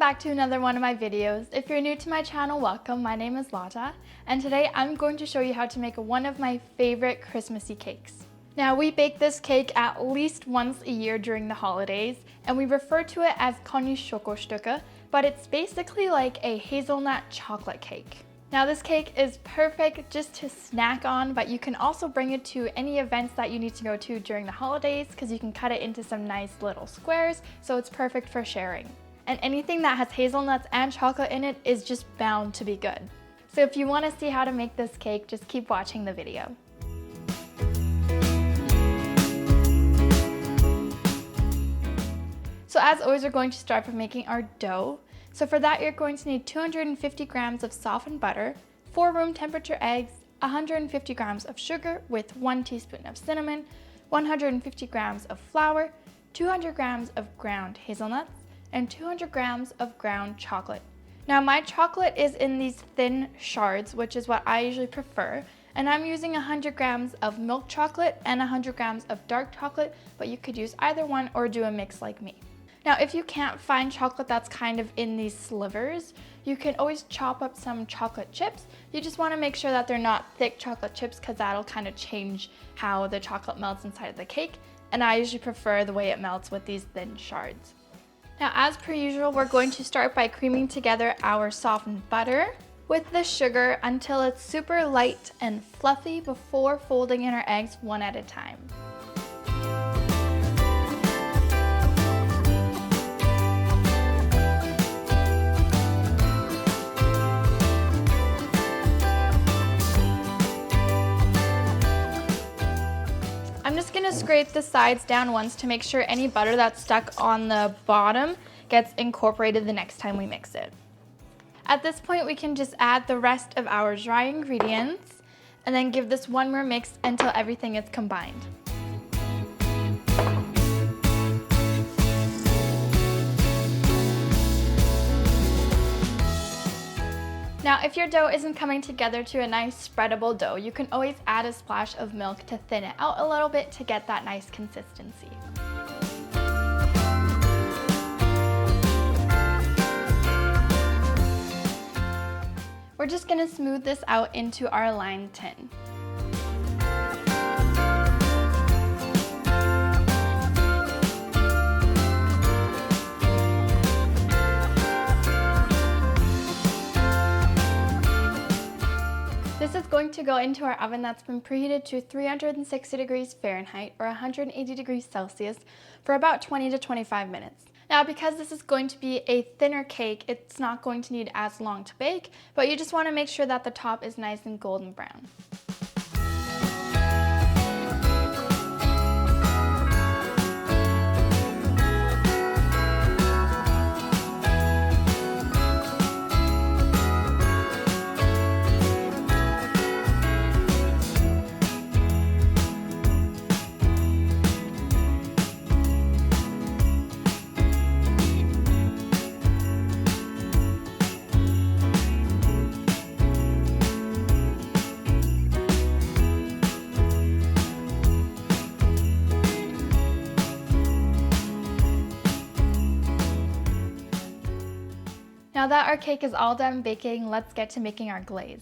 back to another one of my videos. If you're new to my channel, welcome. My name is Lata, and today I'm going to show you how to make one of my favorite Christmassy cakes. Now, we bake this cake at least once a year during the holidays, and we refer to it as Schokostücke, but it's basically like a hazelnut chocolate cake. Now, this cake is perfect just to snack on, but you can also bring it to any events that you need to go to during the holidays because you can cut it into some nice little squares, so it's perfect for sharing. And anything that has hazelnuts and chocolate in it is just bound to be good. So if you want to see how to make this cake, just keep watching the video. So as always, we're going to start by making our dough. So for that, you're going to need 250 grams of softened butter, 4 room temperature eggs, 150 grams of sugar with 1 teaspoon of cinnamon, 150 grams of flour, 200 grams of ground hazelnuts, and 200 grams of ground chocolate. Now, my chocolate is in these thin shards, which is what I usually prefer, and I'm using 100 grams of milk chocolate and 100 grams of dark chocolate, but you could use either one or do a mix like me. Now, if you can't find chocolate that's kind of in these slivers, you can always chop up some chocolate chips. You just want to make sure that they're not thick chocolate chips because that'll kind of change how the chocolate melts inside of the cake, and I usually prefer the way it melts with these thin shards. Now, as per usual, we're going to start by creaming together our softened butter with the sugar until it's super light and fluffy before folding in our eggs one at a time. I'm just going to scrape the sides down once to make sure any butter that's stuck on the bottom gets incorporated the next time we mix it. At this point, we can just add the rest of our dry ingredients and then give this one more mix until everything is combined. Now, if your dough isn't coming together to a nice spreadable dough, you can always add a splash of milk to thin it out a little bit to get that nice consistency. We're just going to smooth this out into our lined tin. This is going to go into our oven that's been preheated to 360 degrees Fahrenheit or 180 degrees Celsius for about 20 to 25 minutes. Now, because this is going to be a thinner cake, it's not going to need as long to bake, but you just want to make sure that the top is nice and golden brown. Now that our cake is all done baking, let's get to making our glaze.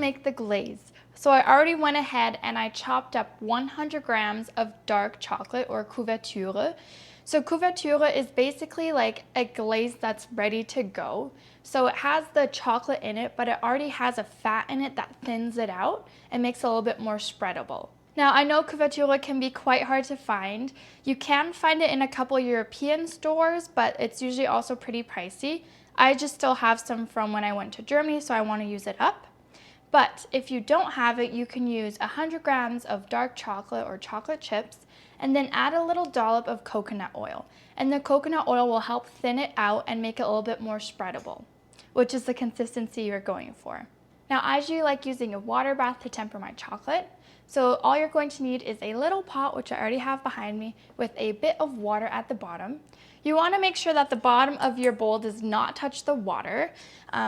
make the glaze. So I already went ahead and I chopped up 100 grams of dark chocolate, or Kuvertüre. So Kuvertüre is basically like a glaze that's ready to go. So it has the chocolate in it, but it already has a fat in it that thins it out and makes it a little bit more spreadable. Now, I know Kuvertüre can be quite hard to find. You can find it in a couple European stores, but it's usually also pretty pricey. I just still have some from when I went to Germany, so I want to use it up. But if you don't have it, you can use 100 grams of dark chocolate or chocolate chips, and then add a little dollop of coconut oil. And the coconut oil will help thin it out and make it a little bit more spreadable, which is the consistency you're going for. Now, I usually like using a water bath to temper my chocolate. So all you're going to need is a little pot, which I already have behind me, with a bit of water at the bottom. You want to make sure that the bottom of your bowl does not touch the water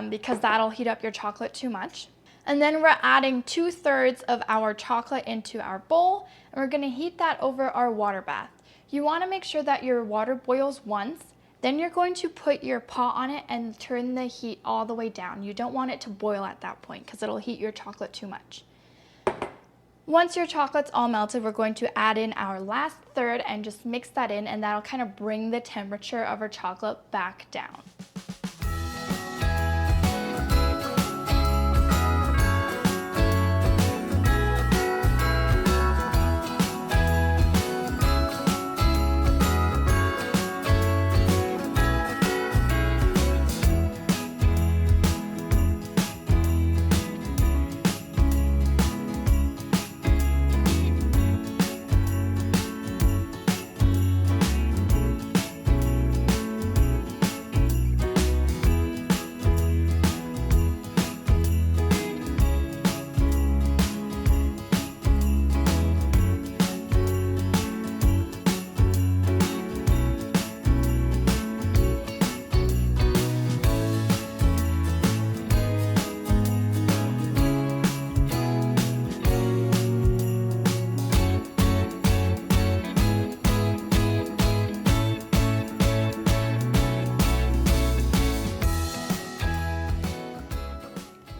because that'll heat up your chocolate too much. And then we're adding 2/3 of our chocolate into our bowl, and we're going to heat that over our water bath. You want to make sure that your water boils once, then you're going to put your pot on it and turn the heat all the way down. You don't want it to boil at that point because it'll heat your chocolate too much. Once your chocolate's all melted, we're going to add in our last third and just mix that in, and that'll kind of bring the temperature of our chocolate back down.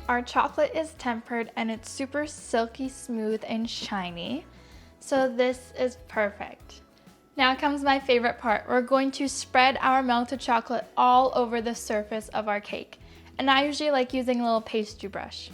Our chocolate is tempered and it's super silky smooth and shiny. So this is perfect. Now comes my favorite part. We're going to spread our melted chocolate all over the surface of our cake. And I usually like using a little pastry brush.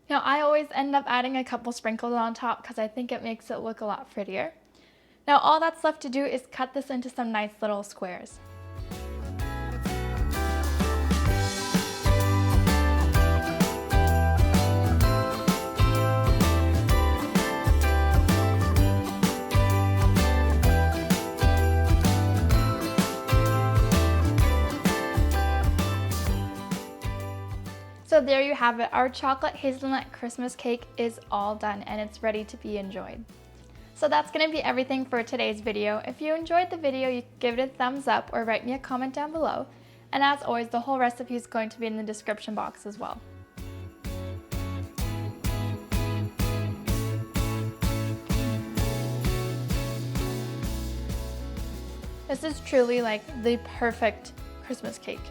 Now I always end up adding a couple sprinkles on top because I think it makes it look a lot prettier. Now all that's left to do is cut this into some nice little squares. So there you have it. Our chocolate hazelnut Christmas cake is all done and it's ready to be enjoyed. So that's going to be everything for today's video. If you enjoyed the video, you can give it a thumbs up or write me a comment down below. And as always, the whole recipe is going to be in the description box as well. This is truly like the perfect Christmas cake.